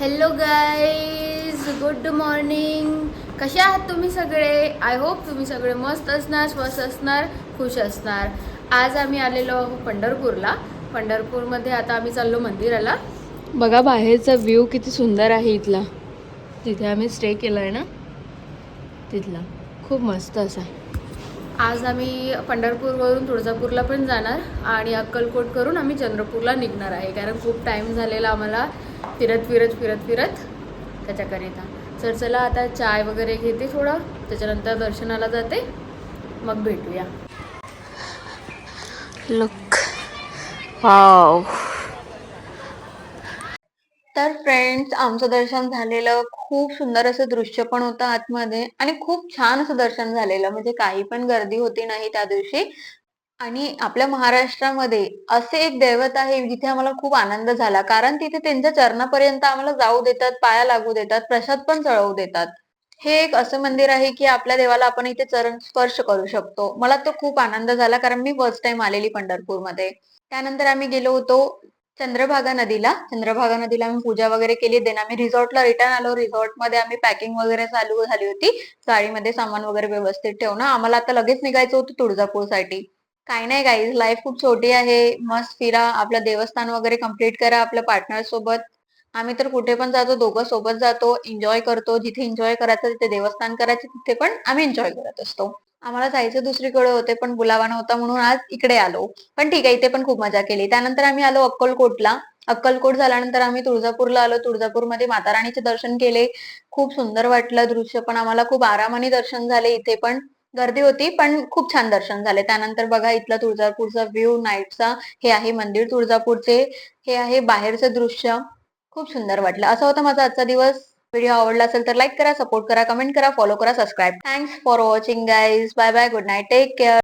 Hello guys, good morning. कसे आहात तुम्ही सगळे? आय होप तुम्ही सगळे मस्त असणार, स्वस्त असणार, खुश असणार. आज आम्ही आलेलो आहोत पंढरपूरला. पंढरपूरमध्ये आता आम्ही चाललो मंदिराला. बघा बाहेरचा व्ह्यू किती सुंदर आहे इथला. तिथे आम्ही स्टे केला आहे ना, तिथला खूप मस्त असा. आज आम्ही पंढरपूरवरून तुळजापूरला पण जाणार आणि अक्कलकोट करून आम्ही चंद्रपूरला निघणार आहे, कारण खूप टाईम झालेला आम्हाला फिरत फिरत फिरत फिरत त्याच्याकरिता. तर चला आता चाय वगैरे घेते थोडं, त्याच्यानंतर दर्शनाला जाते, मग भेटूया. Look, wow. तर फ्रेंड्स, आमचं दर्शन झालेलं. खूप सुंदर असं दृश्य पण होतं आतमध्ये आणि खूप छान असं दर्शन झालेलं. म्हणजे काही पण गर्दी होती नाही त्या दिवशी. आणि आपल्या महाराष्ट्रामध्ये असे एक दैवत आहे जिथे आम्हाला खूप आनंद झाला, कारण तिथे त्यांच्या चरणापर्यंत आम्हाला जाऊ देतात, पाया लागू देतात, प्रसाद पण चढवू देतात. हे एक असं मंदिर आहे की आपल्या देवाला आपण इथे चरण स्पर्श करू शकतो. मला तो खूप आनंद झाला, कारण मी फर्स्ट टाइम आलेली पंढरपूरमध्ये. त्यानंतर आम्ही गेलो होतो चंद्रभागा नदीला. चंद्रभागा नदीला आम्ही पूजा वगैरे केली. देन आम्ही रिसॉर्टला रिटर्न आलो. रिसॉर्टमध्ये आम्ही पॅकिंग वगैरे चालू झाली होती. गाडीमध्ये सामान वगैरे व्यवस्थित ठेवणं. आम्हाला आता लगेच निघायचं होतं तुळजापूरसाठी. काही नाही गाईज, लाईफ खूप छोटी आहे. मस्त फिरा, आपलं देवस्थान वगैरे कम्प्लीट करा आपल्या पार्टनर सोबत. आम्ही तर कुठे पण जातो, दोघं सोबत जातो, एन्जॉय करतो. जिथे एन्जॉय करायचं तिथे देवस्थान करायचे, तिथे पण आम्ही एन्जॉय करत असतो. आम्हाला जायचं दुसरीकडे होते, पण बुलावा नव्हता म्हणून आज इकडे आलो. पण ठीक आहे, इथे पण खूप मजा केली. त्यानंतर आम्ही आलो अक्कलकोटला. अक्कलकोट झाल्यानंतर आम्ही तुळजापूरला आलो. तुळजापूरमध्ये माता राणीचे दर्शन केले. खूप सुंदर वाटलं दृश्य, पण आम्हाला खूप आरामाने दर्शन झाले. इथे पण गर्दी होती, पण खूप छान दर्शन झाले. त्यानंतर बघा इथला तुळजापूरचा व्ह्यू नाईटचा. हे आहे मंदिर तुळजापूरचे. हे आहे बाहेरचं दृश्य. खूप सुंदर वाटलं. असा होता माझा आजचा दिवस. व्हिडिओ आवडला असेल तर लाईक करा, सपोर्ट करा, कमेंट करा, फॉलो करा, subscribe. Thanks for watching guys. Bye bye, good night, take care.